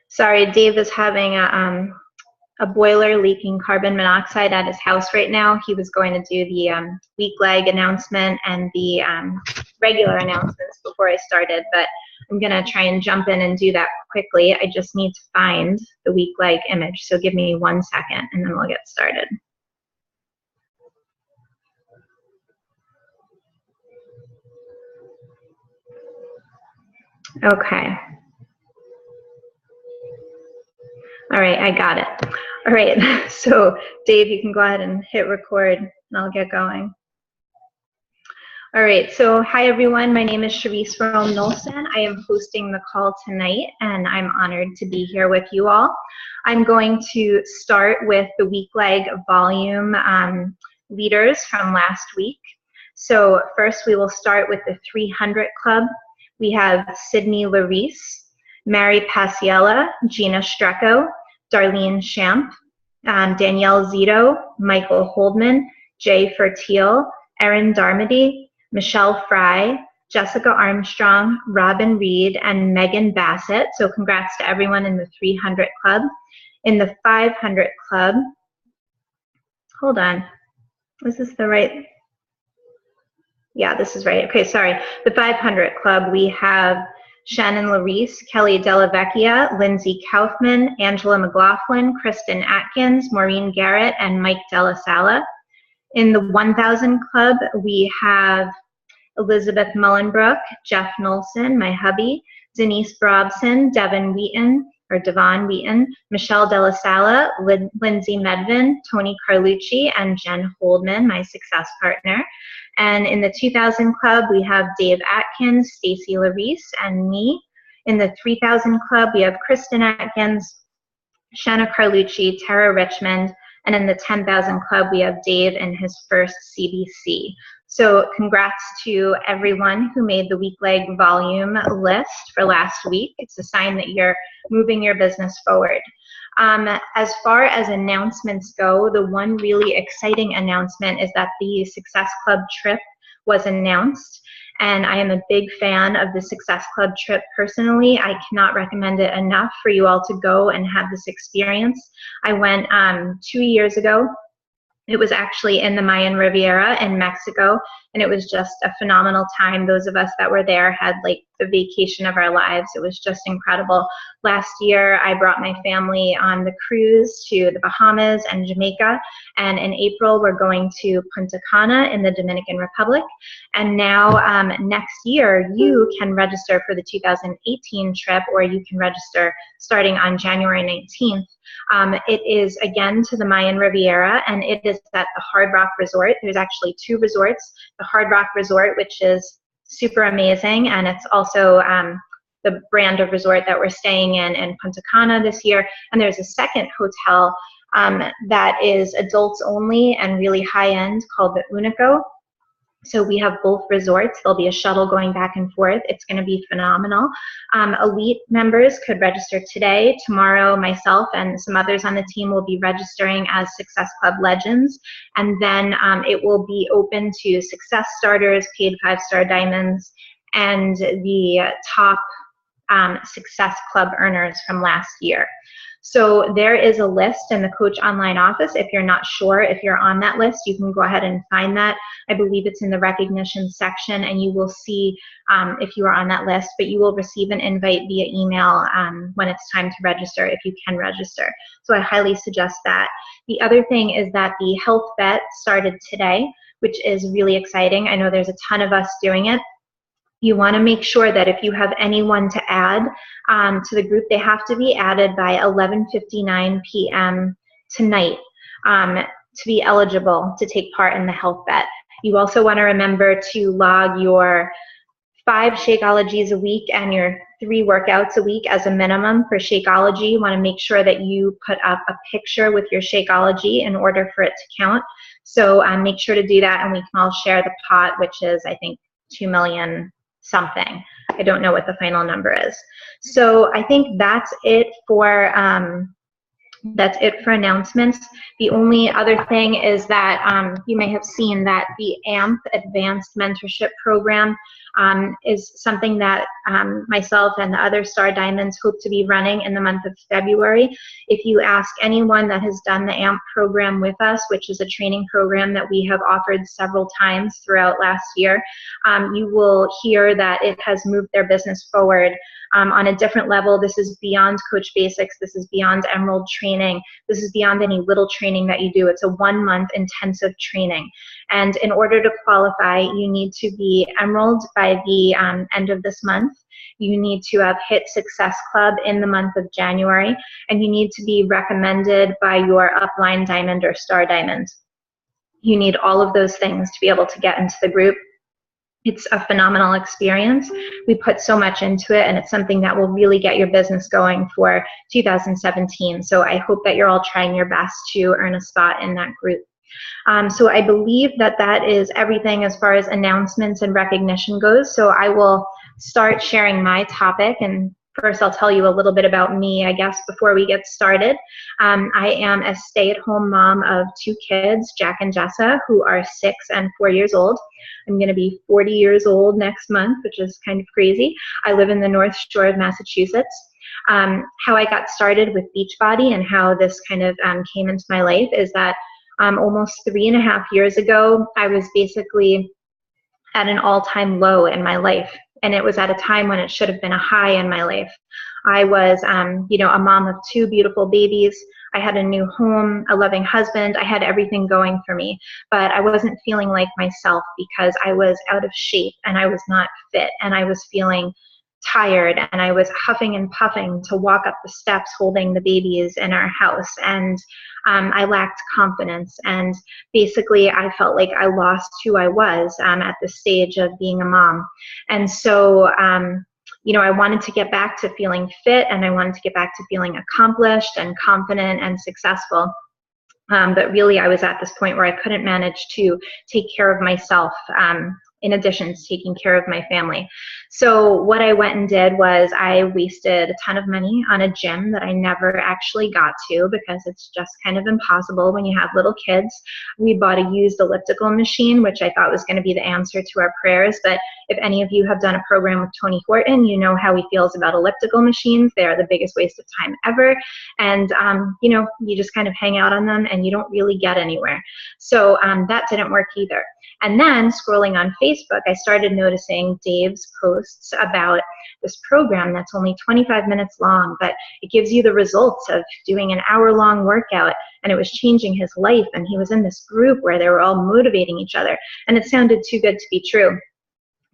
Sorry, Dave is having a boiler leaking carbon monoxide at his house right now. He was going to do the weak leg announcement and the regular announcements before I started, but I'm going to try and jump in and do that quickly. I just need to find the weak leg image, so give me 1 second and then we'll get started. Okay. All right, I got it. All right, so Dave, you can go ahead and hit record and I'll get going. All right, so hi everyone, my name is Charise from Nulsen. I am hosting the call tonight and I'm honored to be here with you all. I'm going to start with the weak leg volume leaders from last week. So first we will start with the 300 club. We have Sydney Larice, Mary Paciella, Gina Strecco, Darlene Champ, Danielle Zito, Michael Holdman, Jay Fertiel, Erin Darmody, Michelle Fry, Jessica Armstrong, Robin Reed, and Megan Bassett. So congrats to everyone in the 300 club. In the 500 club, hold on, is this the right? Yeah, this is right. Okay, sorry. The 500 club, we have Shannon Larice, Kelly Delavecchia, Lindsay Kaufman, Angela McLaughlin, Kristen Atkins, Maureen Garrett, and Mike Della Sala. In the 1000 club, we have Elizabeth Mullenbrook, Jeff Nulsen, my hubby, Denise Brobson, Devon Wheaton, Michelle Della Sala, Lindsay Medvin, Tony Carlucci, and Jen Holdman, my success partner. And in the 2000 club, we have Dave Atkins, Stacy Larice, and me. In the 3000 club, we have Kristen Atkins, Shanna Carlucci, Tara Richmond, and in the 10,000 club, we have Dave in his first CBC. So congrats to everyone who made the weak leg volume list for last week. It's a sign that you're moving your business forward. As far as announcements go, the one really exciting announcement is that the Success Club trip was announced. And I am a big fan of the Success Club trip personally. I cannot recommend it enough for you all to go and have this experience. I went 2 years ago. It was actually in the Mayan Riviera in Mexico, and it was just a phenomenal time. Those of us that were there had like the vacation of our lives. It was just incredible. Last year, I brought my family on the cruise to the Bahamas and Jamaica, and in April, we're going to Punta Cana in the Dominican Republic. And now next year, you can register for the 2018 trip, or you can register starting on January 19th. It is again to the Mayan Riviera, and it is at the Hard Rock Resort. There's actually 2 resorts. The Hard Rock Resort, which is super amazing, and it's also the brand of resort that we're staying in Punta Cana this year. And there's a second hotel that is adults only and really high-end called the Unico. So we have both resorts. There'll be a shuttle going back and forth. It's going to be phenomenal. Elite members could register today. Tomorrow, myself and some others on the team will be registering as Success Club Legends. And then it will be open to Success Starters, paid 5-star diamonds, and the top Success Club earners from last year. So there is a list in the Coach Online office. If you're not sure if you're on that list, you can go ahead and find that. I believe it's in the recognition section, and you will see if you are on that list, but you will receive an invite via email when it's time to register, if you can register. So I highly suggest that. The other thing is that the health bet started today, which is really exciting. I know there's a ton of us doing it. You want to make sure that if you have anyone to add to the group, they have to be added by 11:59 p.m. tonight to be eligible to take part in the health bet. You also want to remember to log your 5 Shakeologies a week and your 3 workouts a week as a minimum for Shakeology. You want to make sure that you put up a picture with your Shakeology in order for it to count. So make sure to do that, and we can all share the pot, which is, I think, 2 million something. I don't know what the final number is. So I think that's it for announcements. The only other thing is that you may have seen that the AMP Advanced Mentorship Program is something that myself and the other Star Diamonds hope to be running in the month of February. If you ask anyone that has done the AMP program with us, which is a training program that we have offered several times throughout last year, you will hear that it has moved their business forward on a different level. This is beyond Coach Basics. This is beyond Emerald training. This is beyond any little training that you do. It's a 1-month intensive training. And in order to qualify, you need to be Emerald by the end of this month. You need to have hit Success Club in the month of January, and you need to be recommended by your upline diamond or Star Diamond. You need all of those things to be able to get into the group. It's a phenomenal experience. We put so much into it, and it's something that will really get your business going for 2017. So I hope that you're all trying your best to earn a spot in that group. So I believe that that is everything as far as announcements and recognition goes. So I will start sharing my topic, and first I'll tell you a little bit about me, I guess, before we get started. I am a stay-at-home mom of 2 kids, Jack and Jessa, who are 6 and 4 years old. I'm going to be 40 years old next month, which is kind of crazy. I live in the North Shore of Massachusetts. How I got started with Beachbody and how this kind of came into my life is that almost 3.5 years ago, I was basically at an all-time low in my life. And it was at a time when it should have been a high in my life. I was, you know, a mom of 2 beautiful babies. I had a new home, a loving husband. I had everything going for me, but I wasn't feeling like myself because I was out of shape and I was not fit, and I was feeling tired, and I was huffing and puffing to walk up the steps holding the babies in our house, and I lacked confidence, and basically I felt like I lost who I was at the stage of being a mom. And so you know, I wanted to get back to feeling fit, and I wanted to get back to feeling accomplished and confident and successful. But really I was at this point where I couldn't manage to take care of myself in addition to taking care of my family. So what I went and did was I wasted a ton of money on a gym that I never actually got to because it's just kind of impossible when you have little kids. We bought a used elliptical machine, which I thought was going to be the answer to our prayers. But if any of you have done a program with Tony Horton, you know how he feels about elliptical machines. They are the biggest waste of time ever. And, you know, you just kind of hang out on them and you don't really get anywhere. So that didn't work either. And then scrolling on Facebook, I started noticing Dave's posts about this program that's only 25 minutes long, but it gives you the results of doing an hour-long workout, and it was changing his life, and he was in this group where they were all motivating each other, and it sounded too good to be true.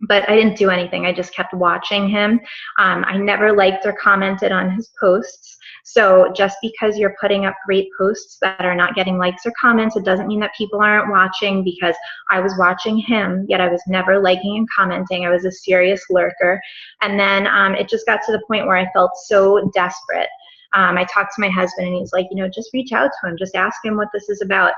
But I didn't do anything. I just kept watching him. I never liked or commented on his posts. So just because you're putting up great posts that are not getting likes or comments, it doesn't mean that people aren't watching, because I was watching him, yet I was never liking and commenting. I was a serious lurker. And then it just got to the point where I felt so desperate. I talked to my husband, and he's like, you know, just reach out to him. Just ask him what this is about.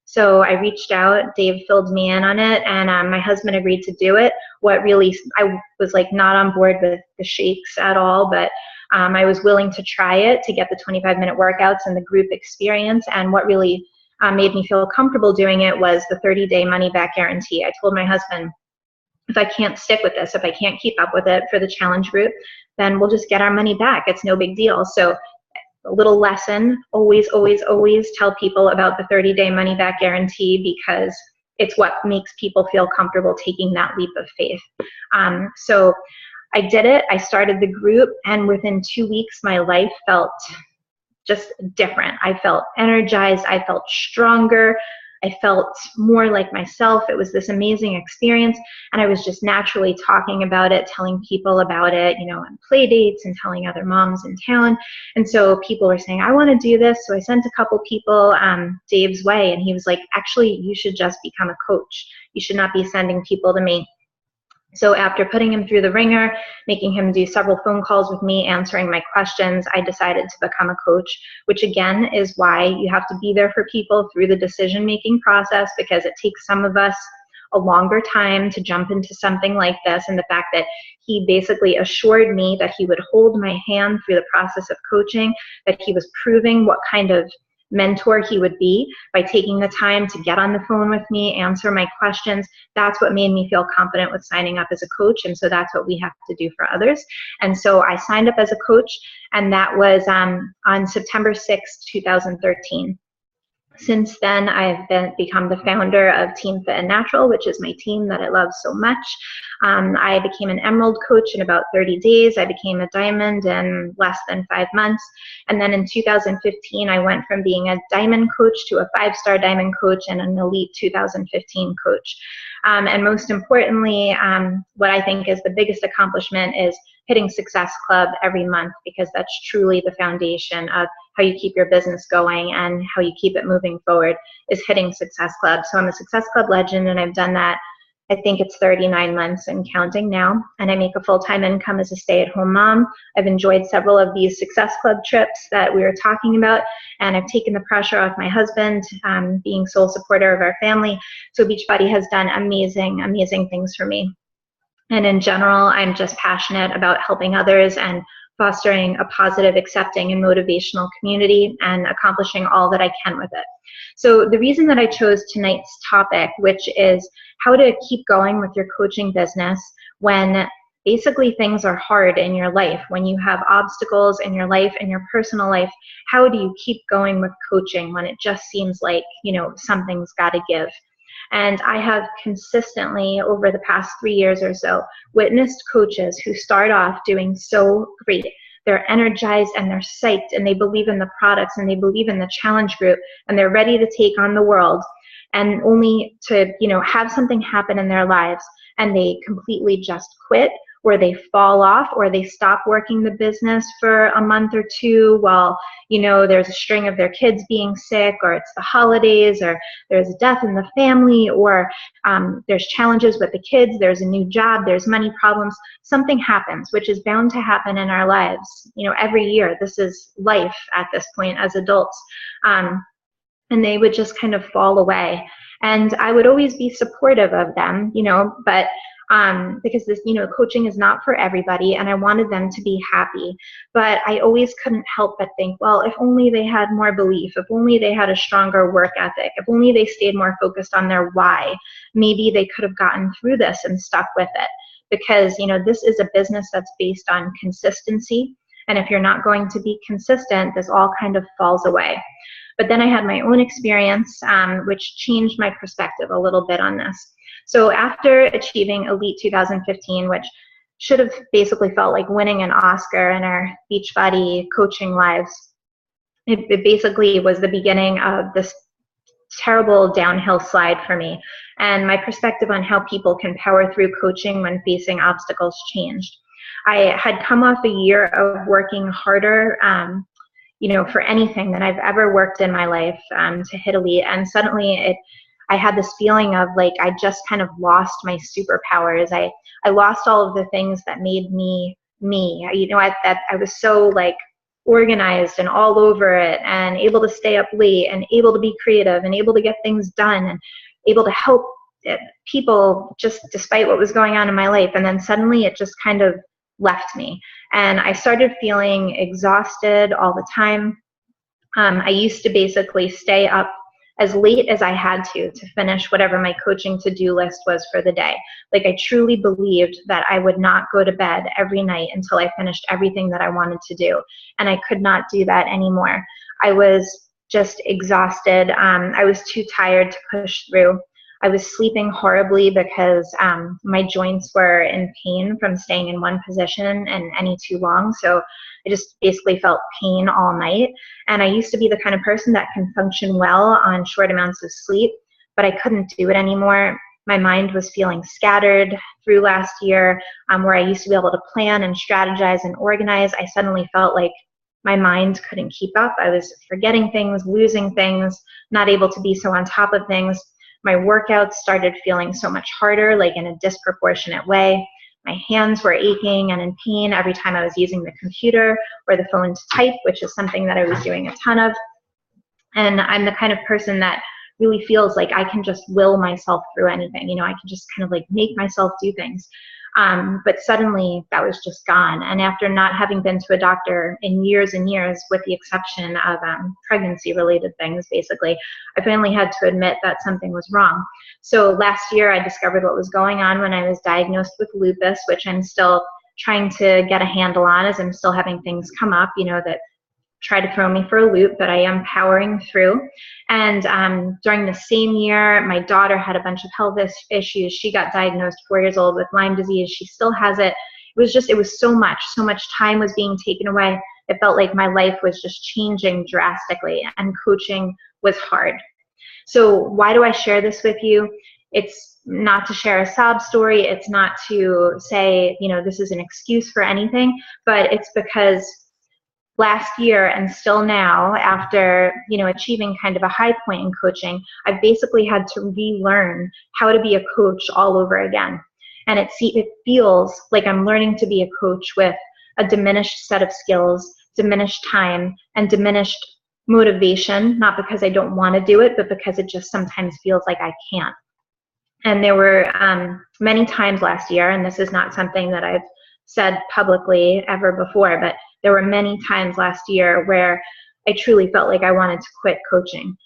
So I reached out, Dave filled me in on it, and my husband agreed to do it. What really, I was like not on board with the shakes at all, but I was willing to try it to get the 25-minute workouts and the group experience. And what really made me feel comfortable doing it was the 30-day money-back guarantee. I told my husband, if I can't stick with this, if I can't keep up with it for the challenge group, then we'll just get our money back. It's no big deal. So a little lesson, always, always, always tell people about the 30-day money-back guarantee, because it's what makes people feel comfortable taking that leap of faith. So I did it. I started the group, and within 2 weeks, my life felt just different. I felt energized. I felt stronger. I felt more like myself. It was this amazing experience, and I was just naturally talking about it, telling people about it, you know, on play dates and telling other moms in town. And so people were saying, I want to do this. So I sent a couple people Dave's way, and he was like, actually, you should just become a coach. You should not be sending people to me. So after putting him through the ringer, making him do several phone calls with me, answering my questions, I decided to become a coach, which again is why you have to be there for people through the decision-making process, because it takes some of us a longer time to jump into something like this. And the fact that he basically assured me that he would hold my hand through the process of coaching, that he was proving what kind of mentor he would be by taking the time to get on the phone with me, answer my questions. That's what made me feel confident with signing up as a coach. And so that's what we have to do for others. And so I signed up as a coach, and that was on September 6th, 2013. Since then, I've become the founder of Team Fit and Natural, which is my team that I love so much. I became an Emerald coach in about 30 days. I became a Diamond in less than 5 months. And then in 2015, I went from being a Diamond coach to a 5-star Diamond coach and an Elite 2015 coach. And most importantly, what I think is the biggest accomplishment is hitting Success Club every month, because that's truly the foundation of how you keep your business going and how you keep it moving forward, is hitting Success Club. So I'm a Success Club legend, and I've done that, I think it's 39 months and counting now, and I make a full-time income as a stay-at-home mom. I've enjoyed several of these Success Club trips that we were talking about, and I've taken the pressure off my husband, being sole supporter of our family. So Beachbody has done amazing, amazing things for me. And in general, I'm just passionate about helping others and fostering a positive, accepting, and motivational community, and accomplishing all that I can with it. So the reason that I chose tonight's topic, which is how to keep going with your coaching business when basically things are hard in your life, when you have obstacles in your life and your personal life, how do you keep going with coaching when it just seems like, you know, something's got to give? And I have consistently, over the past 3 years or so, witnessed coaches who start off doing so great. They're energized and they're psyched, and they believe in the products and they believe in the challenge group, and they're ready to take on the world, and only to, you know, have something happen in their lives and they completely just quit, or they fall off, or they stop working the business for a month or two while, you know, there's a string of their kids being sick, or it's the holidays, or there's a death in the family, or there's challenges with the kids, there's a new job, there's money problems. Something happens, which is bound to happen in our lives, you know, every year. This is life at this point as adults. And they would just kind of fall away. And I would always be supportive of them, you know, but because this, you know, coaching is not for everybody, and I wanted them to be happy. But I always couldn't help but think, well, if only they had more belief, if only they had a stronger work ethic, if only they stayed more focused on their why, maybe they could have gotten through this and stuck with it. Because, you know, this is a business that's based on consistency. And if you're not going to be consistent, this all kind of falls away. But then I had my own experience, which changed my perspective a little bit on this. So after achieving Elite 2015, which should have basically felt like winning an Oscar in our Beachbody coaching lives, it basically was the beginning of this terrible downhill slide for me. And my perspective on how people can power through coaching when facing obstacles changed. I had come off a year of working harder, you know, for anything that I've ever worked in my life to hit Elite, and suddenly I had this feeling of like I just kind of lost my superpowers. I lost all of the things that made me me. You know, that I was so like organized and all over it, and able to stay up late, and able to be creative, and able to get things done, and able to help people just despite what was going on in my life. And then suddenly it just kind of left me, and I started feeling exhausted all the time. I used to basically stay up as late as I had to finish whatever my coaching to-do list was for the day. Like, I truly believed that I would not go to bed every night until I finished everything that I wanted to do, and I could not do that anymore. I was just exhausted. I was too tired to push through. I was sleeping horribly because my joints were in pain from staying in one position and any too long. So I just basically felt pain all night. And I used to be the kind of person that can function well on short amounts of sleep, but I couldn't do it anymore. My mind was feeling scattered through last year, where I used to be able to plan and strategize and organize. I suddenly felt like my mind couldn't keep up. I was forgetting things, losing things, not able to be so on top of things. My workouts started feeling so much harder, like in a disproportionate way. My hands were aching and in pain every time I was using the computer or the phone to type, which is something that I was doing a ton of. And I'm the kind of person that really feels like I can just will myself through anything. You know, I can just kind of like make myself do things. But suddenly that was just gone. And after not having been to a doctor in years and years, with the exception of pregnancy-related things, basically, I finally had to admit that something was wrong. So last year I discovered what was going on when I was diagnosed with lupus, which I'm still trying to get a handle on, as I'm still having things come up, that try to throw me for a loop, but I am powering through. And during the same year, my daughter had a bunch of health issues. She got diagnosed 4 years old with Lyme disease. She still has it. It was so much time was being taken away. It felt like my life was just changing drastically, and coaching was hard. So why do I share this with you? It's not to share a sob story. It's not to say, this is an excuse for anything, but it's because last year and still now, after achieving kind of a high point in coaching, I've basically had to relearn how to be a coach all over again. And it feels like I'm learning to be a coach with a diminished set of skills, diminished time, and diminished motivation, not because I don't want to do it, but because it just sometimes feels like I can't. And there were many times last year, and this is not something that I've said publicly ever before, but there were many times last year where I truly felt like I wanted to quit coaching,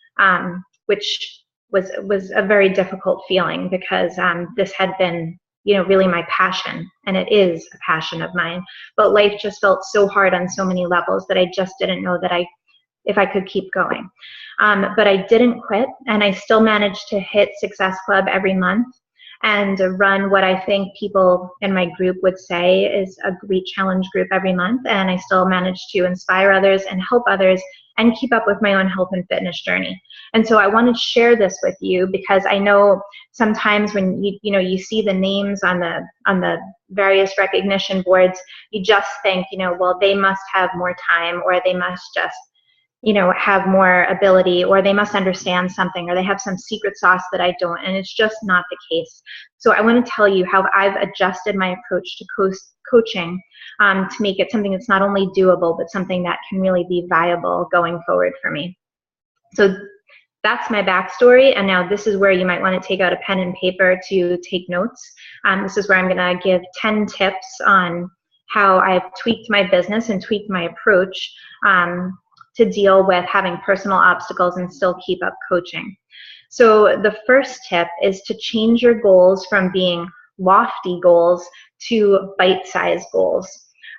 which was a very difficult feeling, because this had been really my passion, and it is a passion of mine. But life just felt so hard on so many levels that I just didn't know that if I could keep going. But I didn't quit, and I still managed to hit Success Club every month and run what I think people in my group would say is a great challenge group every month. And I still managed to inspire others and help others and keep up with my own health and fitness journey. And so I want to share this with you, because I know sometimes when you see the names on the various recognition boards, you just think, well, they must have more time, or they must just have more ability, or they must understand something, or they have some secret sauce that I don't, and it's just not the case. So I want to tell you how I've adjusted my approach to coaching to make it something that's not only doable, but something that can really be viable going forward for me. So that's my backstory, and now this is where you might want to take out a pen and paper to take notes. This is where I'm going to give 10 tips on how I've tweaked my business and tweaked my approach to deal with having personal obstacles and still keep up coaching. So the first tip is to change your goals from being lofty goals to bite-sized goals.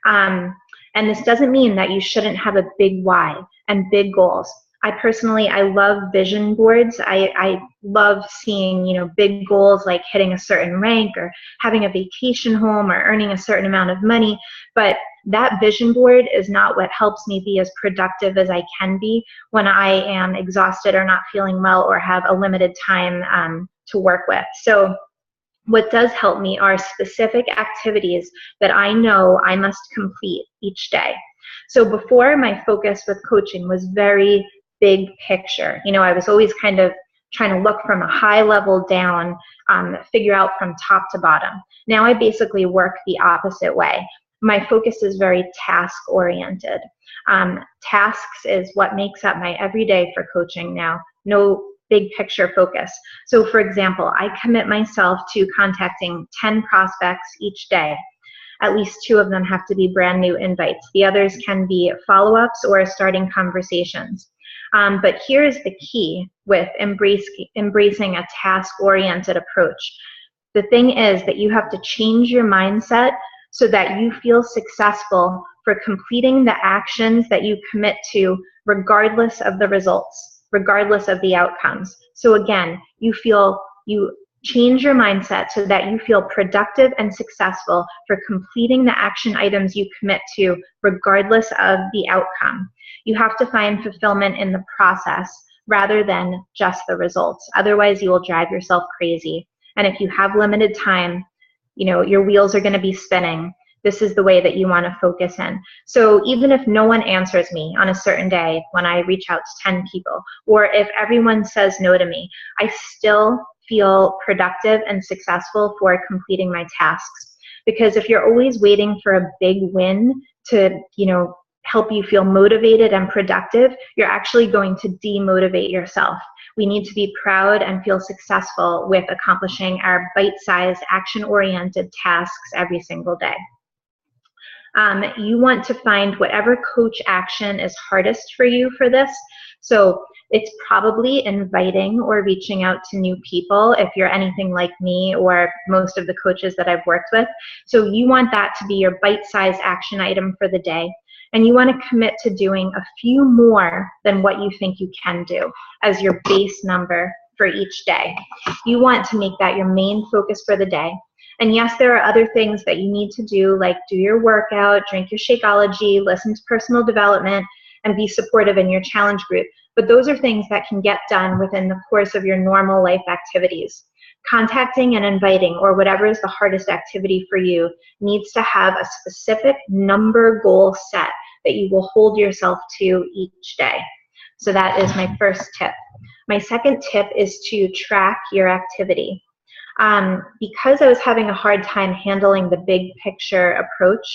And this doesn't mean that you shouldn't have a big why and big goals. I love vision boards. I love seeing, big goals like hitting a certain rank, or having a vacation home, or earning a certain amount of money. But that vision board is not what helps me be as productive as I can be when I am exhausted, or not feeling well, or have a limited time to work with. So what does help me are specific activities that I know I must complete each day. So before, my focus with coaching was very big picture. I was always kind of trying to look from a high level down, figure out from top to bottom. Now I basically work the opposite way. My focus is very task oriented. Tasks is what makes up my everyday for coaching now. No big picture focus. So for example, I commit myself to contacting 10 prospects each day. At least 2 of them have to be brand new invites. The others can be follow-ups or starting conversations. But here's the key with embracing a task-oriented approach. The thing is that you have to change your mindset so that you feel successful for completing the actions that you commit to, regardless of the results, regardless of the outcomes. So again, you change your mindset so that you feel productive and successful for completing the action items you commit to, regardless of the outcome. You have to find fulfillment in the process rather than just the results. Otherwise, you will drive yourself crazy. And if you have limited time, your wheels are going to be spinning. This is the way that you want to focus in. So even if no one answers me on a certain day when I reach out to 10 people, or if everyone says no to me, I still feel productive and successful for completing my tasks. Because if you're always waiting for a big win to, help you feel motivated and productive, you're actually going to demotivate yourself. We need to be proud and feel successful with accomplishing our bite-sized, action-oriented tasks every single day. You want to find whatever coach action is hardest for you for this. So it's probably inviting or reaching out to new people if you're anything like me or most of the coaches that I've worked with. So you want that to be your bite-sized action item for the day. And you want to commit to doing a few more than what you think you can do as your base number for each day. You want to make that your main focus for the day. And yes, there are other things that you need to do, like do your workout, drink your Shakeology, listen to personal development, and be supportive in your challenge group. But those are things that can get done within the course of your normal life activities. Contacting and inviting, or whatever is the hardest activity for you, needs to have a specific number goal set that you will hold yourself to each day. So that is my first tip. My second tip is to track your activity. Because I was having a hard time handling the big picture approach,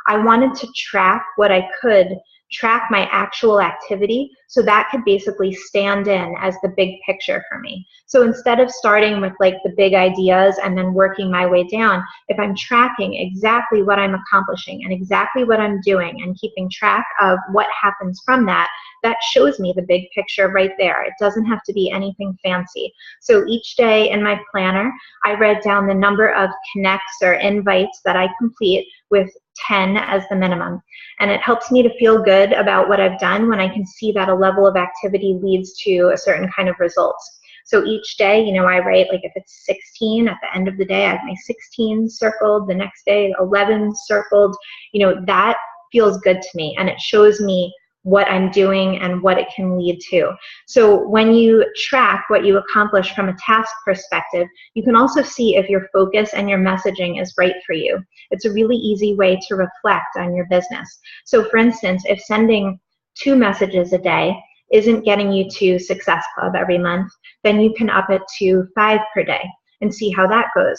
I wanted to track what I could, track my actual activity, so that could basically stand in as the big picture for me. So instead of starting with like the big ideas and then working my way down, if I'm tracking exactly what I'm accomplishing and exactly what I'm doing and keeping track of what happens from that, that shows me the big picture right there. It doesn't have to be anything fancy. So each day in my planner, I write down the number of connects or invites that I complete, with 10 as the minimum. And it helps me to feel good about what I've done when I can see that a level of activity leads to a certain kind of results. So each day, you know, I write, like if it's 16, at the end of the day, I have my 16 circled, the next day 11 circled. You know, that feels good to me, and it shows me what I'm doing and what it can lead to. So when you track what you accomplish from a task perspective, you can also see if your focus and your messaging is right for you. It's a really easy way to reflect on your business. So for instance, if sending 2 messages a day isn't getting you to Success Club every month, then you can up it to 5 per day and see how that goes.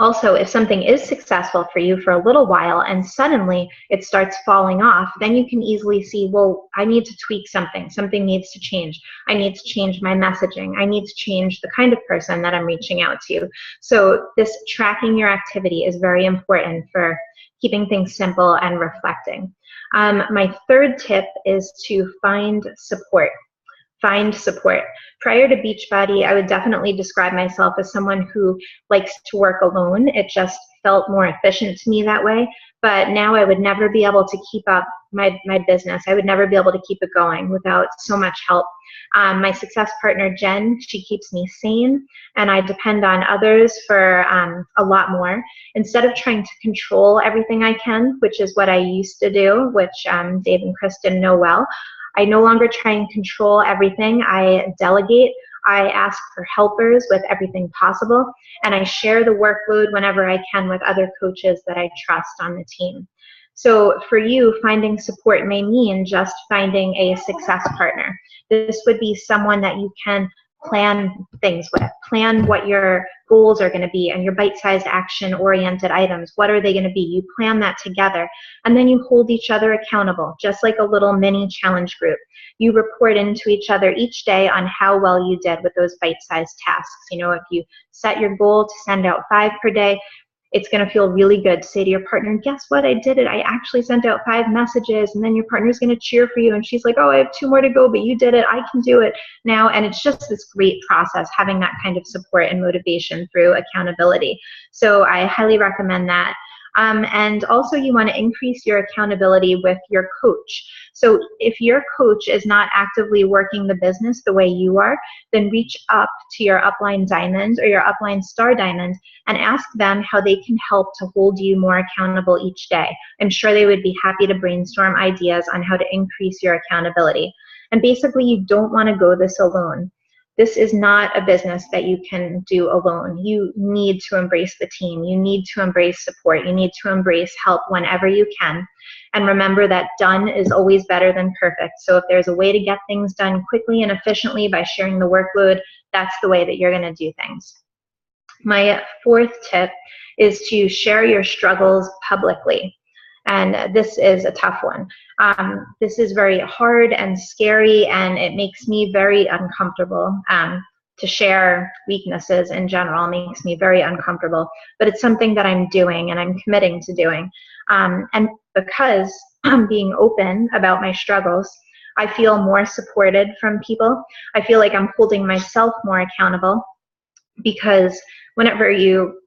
Also, if something is successful for you for a little while and suddenly it starts falling off, then you can easily see, well, I need to tweak something. Something needs to change. I need to change my messaging. I need to change the kind of person that I'm reaching out to. So this tracking your activity is very important for keeping things simple and reflecting. My third tip is to find support. Find support. Prior to Beachbody, I would definitely describe myself as someone who likes to work alone. It just felt more efficient to me that way. But now I would never be able to keep up my business. I would never be able to keep it going without so much help. My success partner, Jen, she keeps me sane, and I depend on others for a lot more. Instead of trying to control everything I can, which is what I used to do, which Dave and Kristen know well, I no longer try and control everything. I delegate. I ask for helpers with everything possible, and I share the workload whenever I can with other coaches that I trust on the team. So for you, finding support may mean just finding a success partner. This would be someone that you can plan things with, plan what your goals are going to be and your bite-sized action-oriented items. What are they going to be? You plan that together, and then you hold each other accountable, just like a little mini challenge group. You report into each other each day on how well you did with those bite-sized tasks. You know, if you set your goal to send out 5 per day, it's going to feel really good to say to your partner, guess what, I did it. I actually sent out 5 messages. And then your partner's going to cheer for you. And she's like, oh, I have 2 more to go, but you did it. I can do it now. And it's just this great process, having that kind of support and motivation through accountability. So I highly recommend that. And also you want to increase your accountability with your coach. So if your coach is not actively working the business the way you are, then reach up to your upline diamond or your upline star diamond and ask them how they can help to hold you more accountable each day. I'm sure they would be happy to brainstorm ideas on how to increase your accountability. And basically, you don't want to go this alone. This is not a business that you can do alone. You need to embrace the team. You need to embrace support. You need to embrace help whenever you can. And remember that done is always better than perfect. So if there's a way to get things done quickly and efficiently by sharing the workload, that's the way that you're going to do things. My 4th tip is to share your struggles publicly. And this is a tough one. This is very hard and scary, and it makes me very uncomfortable. To share weaknesses in general makes me very uncomfortable, but it's something that I'm doing and I'm committing to doing. And because I'm being open about my struggles, I feel more supported from people. I feel like I'm holding myself more accountable, because whenever you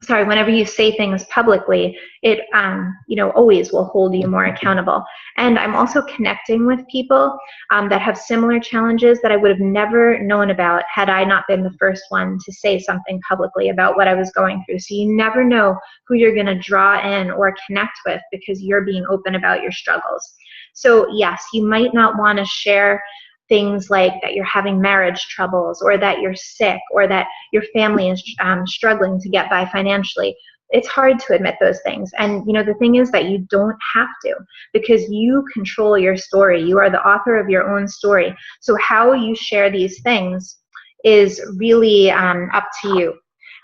whenever you say things publicly, it always will hold you more accountable. And I'm also connecting with people that have similar challenges that I would have never known about had I not been the first one to say something publicly about what I was going through. So you never know who you're going to draw in or connect with because you're being open about your struggles. So yes, you might not want to share things like that you're having marriage troubles, or that you're sick, or that your family is struggling to get by financially. It's hard to admit those things. And the thing is that you don't have to, because you control your story. You are the author of your own story. So how you share these things is really up to you.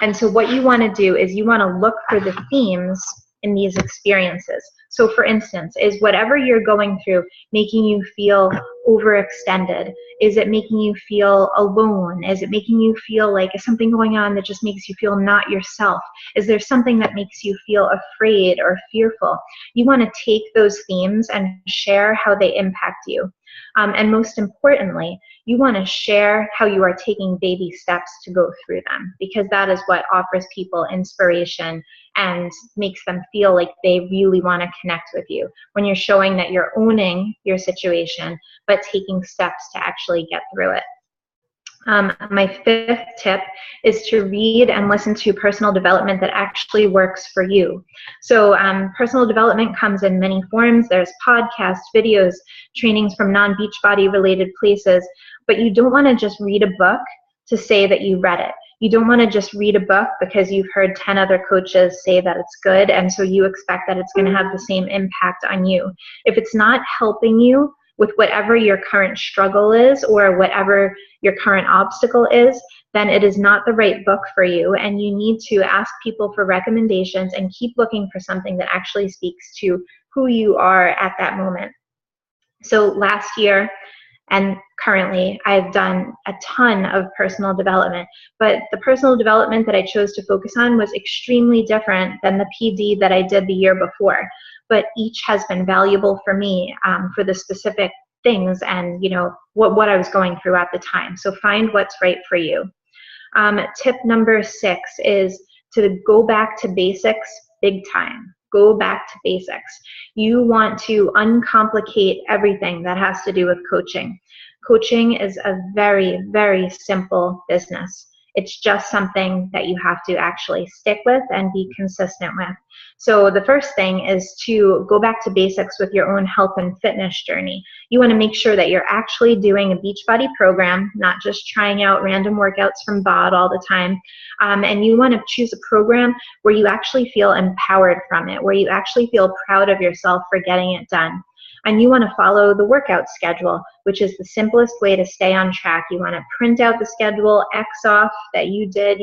And so what you want to do is you want to look for the themes in these experiences. So for instance, is whatever you're going through making you feel overextended? Is it making you feel alone? Is it making you feel like something going on that just makes you feel not yourself? Is there something that makes you feel afraid or fearful? You want to take those themes and share how they impact you. And most importantly, you want to share how you are taking baby steps to go through them, because that is what offers people inspiration and makes them feel like they really want to connect with you, when you're showing that you're owning your situation, but taking steps to actually get through it. My fifth tip is to read and listen to personal development that actually works for you. So personal development comes in many forms. There's podcasts, videos, trainings from non-Beachbody related places, but you don't want to just read a book to say that you read it. You don't want to just read a book because you've heard 10 other coaches say that it's good, and so you expect that it's going to have the same impact on you. If it's not helping you with whatever your current struggle is or whatever your current obstacle is, then it is not the right book for you, and you need to ask people for recommendations and keep looking for something that actually speaks to who you are at that moment. So last year and currently, I've done a ton of personal development, but the personal development that I chose to focus on was extremely different than the PD that I did the year before. But each has been valuable for me for the specific things and what I was going through at the time. So find what's right for you. Tip number 6 is to go back to basics big time. Go back to basics. You want to uncomplicate everything that has to do with coaching. Coaching is a very, very simple business. It's just something that you have to actually stick with and be consistent with. So the first thing is to go back to basics with your own health and fitness journey. You want to make sure that you're actually doing a Beachbody program, not just trying out random workouts from BOD all the time. And you want to choose a program where you actually feel empowered from it, where you actually feel proud of yourself for getting it done. And you want to follow the workout schedule, which is the simplest way to stay on track. You want to print out the schedule, X off that you did,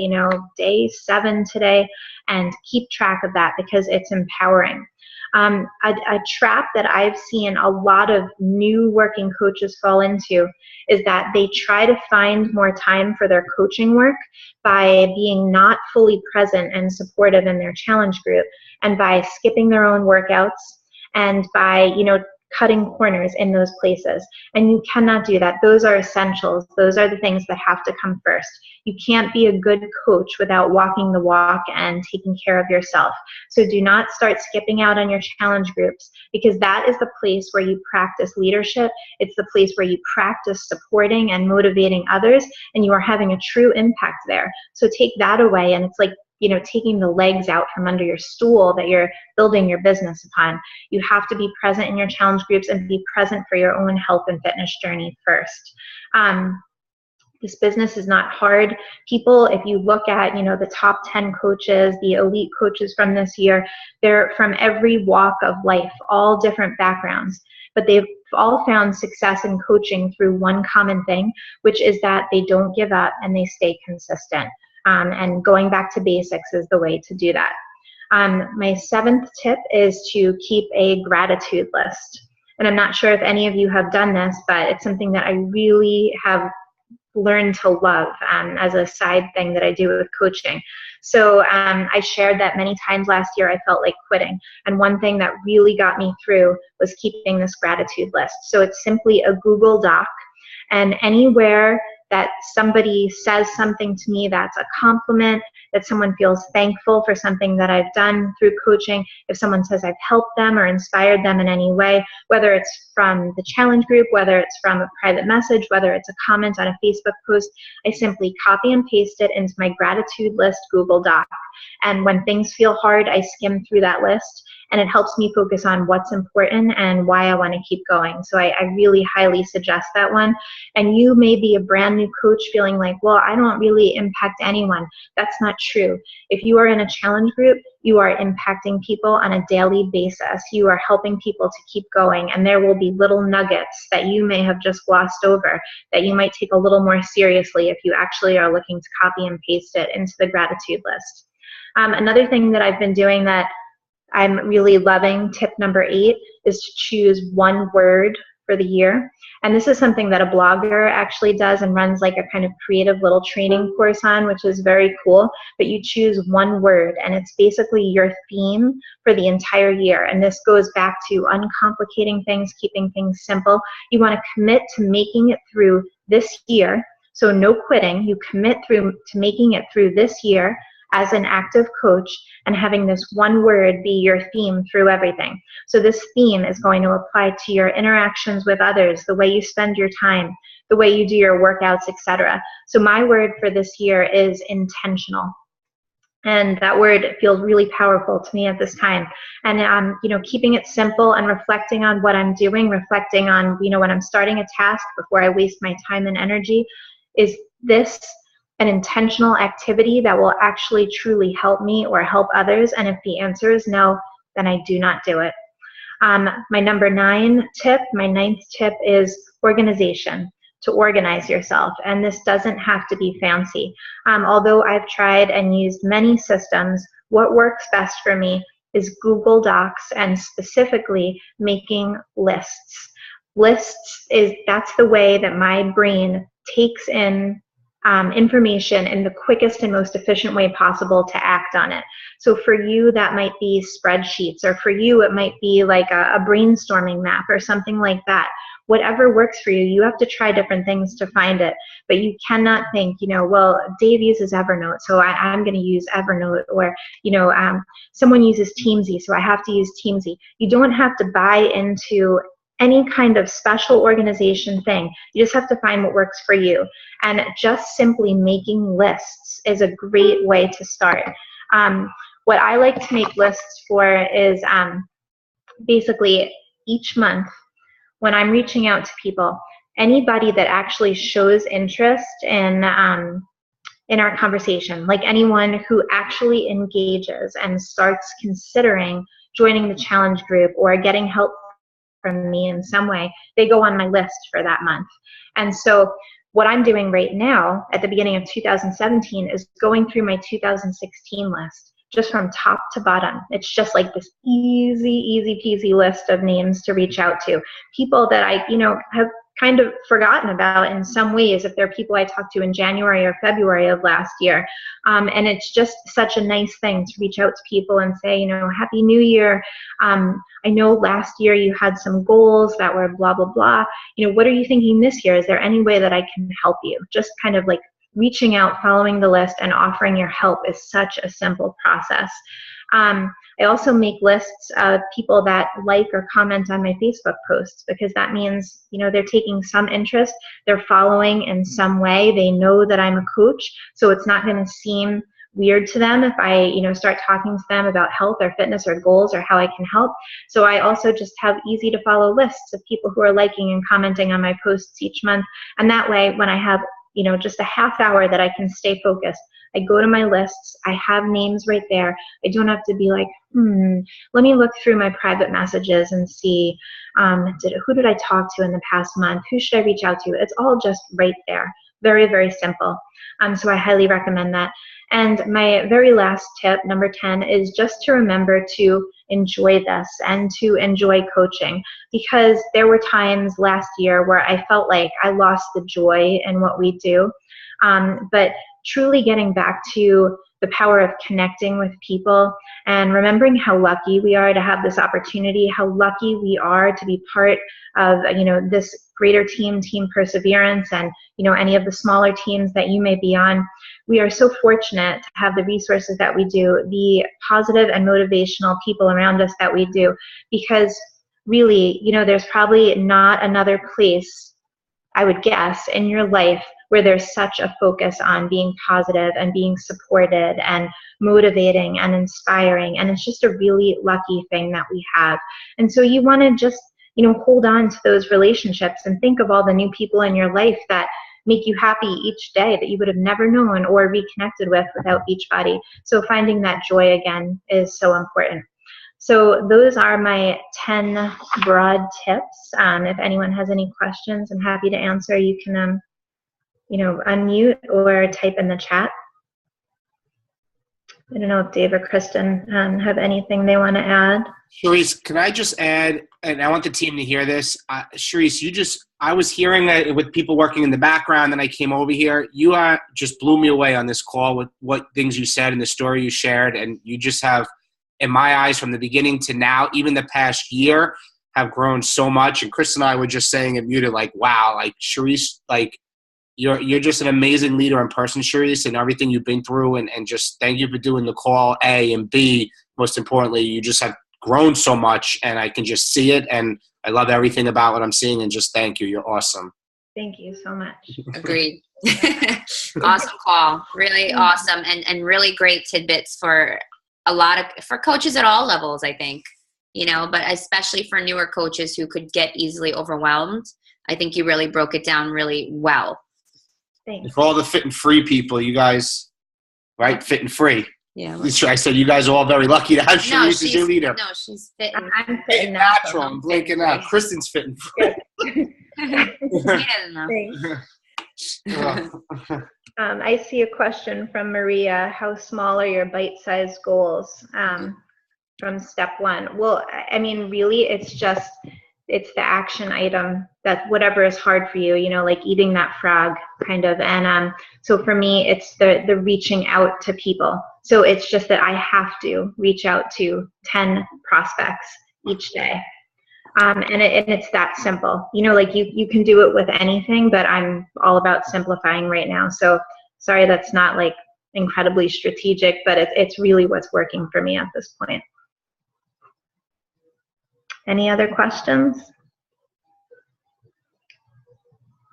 day 7 today, and keep track of that because it's empowering. A trap that I've seen a lot of new working coaches fall into is that they try to find more time for their coaching work by being not fully present and supportive in their challenge group, and by skipping their own workouts, and by, cutting corners in those places. And you cannot do that. Those are essentials. Those are the things that have to come first. You can't be a good coach without walking the walk and taking care of yourself. So do not start skipping out on your challenge groups, because that is the place where you practice leadership. It's the place where you practice supporting and motivating others, and you are having a true impact there. So take that away, and it's like, taking the legs out from under your stool that you're building your business upon. You have to be present in your challenge groups and be present for your own health and fitness journey first. This business is not hard. People, if you look at, the top 10 coaches, the elite coaches from this year, they're from every walk of life, all different backgrounds, but they've all found success in coaching through one common thing, which is that they don't give up and they stay consistent. And going back to basics is the way to do that. My 7th tip is to keep a gratitude list. And I'm not sure if any of you have done this, but it's something that I really have learned to love as a side thing that I do with coaching. So I shared that many times last year I felt like quitting. And one thing that really got me through was keeping this gratitude list. So it's simply a Google Doc, and anywhere that somebody says something to me that's a compliment, that someone feels thankful for something that I've done through coaching, if someone says I've helped them or inspired them in any way, whether it's from the challenge group, whether it's from a private message, whether it's a comment on a Facebook post, I simply copy and paste it into my gratitude list Google Doc. And when things feel hard, I skim through that list, and it helps me focus on what's important and why I want to keep going. So I really highly suggest that one. And you may be a brand new coach feeling like, well, I don't really impact anyone. That's not true. If you are in a challenge group, you are impacting people on a daily basis. You are helping people to keep going, and there will be little nuggets that you may have just glossed over that you might take a little more seriously if you actually are looking to copy and paste it into the gratitude list. Another thing that I've been doing that I'm really loving, tip number 8, is to choose one word for the year. And this is something that a blogger actually does and runs like a kind of creative little training course on, which is very cool. But you choose one word, and it's basically your theme for the entire year. And this goes back to uncomplicating things, keeping things simple. You want to commit to making it through this year. So no quitting. You commit to making it through this year as an active coach, and having this one word be your theme through everything. So this theme is going to apply to your interactions with others, the way you spend your time, the way you do your workouts, etc. So my word for this year is intentional. And that word feels really powerful to me at this time. And keeping it simple and reflecting on what I'm doing, reflecting on, when I'm starting a task before I waste my time and energy, is this an intentional activity that will actually truly help me or help others? And if the answer is no, then I do not do it. My number 9 tip, my 9th tip is organization, to organize yourself. And this doesn't have to be fancy. Although I've tried and used many systems, what works best for me is Google Docs, and specifically making lists. That's the way that my brain takes in information in the quickest and most efficient way possible to act on it. So for you, that might be spreadsheets, or for you, it might be like a brainstorming map or something like that. Whatever works for you, you have to try different things to find it. But you cannot think, well, Dave uses Evernote, so I'm going to use Evernote, or, someone uses Teamsy, so I have to use Teamsy. You don't have to buy into any kind of special organization thing. You just have to find what works for you. And just simply making lists is a great way to start. What I like to make lists for is basically each month when I'm reaching out to people, anybody that actually shows interest in our conversation, like anyone who actually engages and starts considering joining the challenge group or getting help from me in some way, they go on my list for that month. And so what I'm doing right now at the beginning of 2017 is going through my 2016 list, just from top to bottom. It's just like this easy peasy list of names to reach out to. People that I, have kind of forgotten about in some ways, if they're people I talked to in January or February of last year. And it's just such a nice thing to reach out to people and say, Happy New Year. I know last year you had some goals that were blah, blah, blah. What are you thinking this year? Is there any way that I can help you? Just kind of like reaching out, following the list, and offering your help is such a simple process. I also make lists of people that like or comment on my Facebook posts, because that means, they're taking some interest, they're following in some way, they know that I'm a coach, so it's not going to seem weird to them if I, start talking to them about health or fitness or goals or how I can help. So I also just have easy to follow lists of people who are liking and commenting on my posts each month. And that way, when I have, just a half hour that I can stay focused, I go to my lists, I have names right there. I don't have to be like, let me look through my private messages and see, who did I talk to in the past month? Who should I reach out to? It's all just right there. Very, very simple. So I highly recommend that. And my very last tip, number 10, is just to remember to enjoy this and to enjoy coaching, because there were times last year where I felt like I lost the joy in what we do. But truly getting back to the power of connecting with people and remembering how lucky we are to have this opportunity, how lucky we are to be part of, this greater team perseverance, and, any of the smaller teams that you may be on. We are so fortunate to have the resources that we do, the positive and motivational people around us that we do, because really, there's probably not another place, I would guess, in your life where there's such a focus on being positive and being supported and motivating and inspiring. And it's just a really lucky thing that we have. And so you want to just, hold on to those relationships and think of all the new people in your life that make you happy each day that you would have never known or reconnected with without Beachbody. So finding that joy again is so important. So those are my 10 broad tips. If anyone has any questions, I'm happy to answer. You can, unmute or type in the chat. I don't know if Dave or Kristen have anything they want to add. Charise, can I just add, and I want the team to hear this. Charise, I was hearing that with people working in the background, and I came over here. You just blew me away on this call with what things you said and the story you shared, and you just have, in my eyes, from the beginning to now, even the past year, have grown so much. And Chris and I were just saying it muted, like, wow, like Charise, like, you're just an amazing leader in person, Charise, and everything you've been through, and just thank you for doing the call, A, and B, most importantly, you just have grown so much, and I can just see it, and I love everything about what I'm seeing, and just thank you. You're awesome. Thank you so much. Agreed. Awesome call. Really awesome, and really great tidbits for for coaches at all levels, I think, but especially for newer coaches who could get easily overwhelmed. I think you really broke it down really well. Thanks. For all the fit and free people, you guys, right? Fit and free. Yeah. I said you guys are all very lucky to have Charise as your leader. No, she's fit. I'm fit and natural. I'm blinking out. Kristen's fit and free. He doesn't know. I see a question from Maria. How small are your bite-sized goals from step 1? Well, I mean, really, it's the action item, that whatever is hard for you, like eating that frog kind of. And so for me, it's the reaching out to people. So it's just that I have to reach out to 10 prospects each day. And it's that simple. Like you can do it with anything, but I'm all about simplifying right now. So sorry, that's not like incredibly strategic, but it's really what's working for me at this point. Any other questions?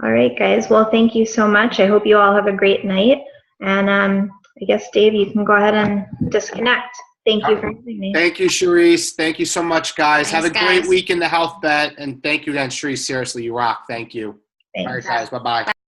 All right, guys. Well, thank you so much. I hope you all have a great night. And I guess, Dave, you can go ahead and disconnect. Thank you for having me. Thank you, Charise. Thank you so much, guys. Thanks, have a great week in the Health Bet. And thank you again, Charise. Seriously, you rock. Thank you. Thanks. All right, guys. Bye-bye.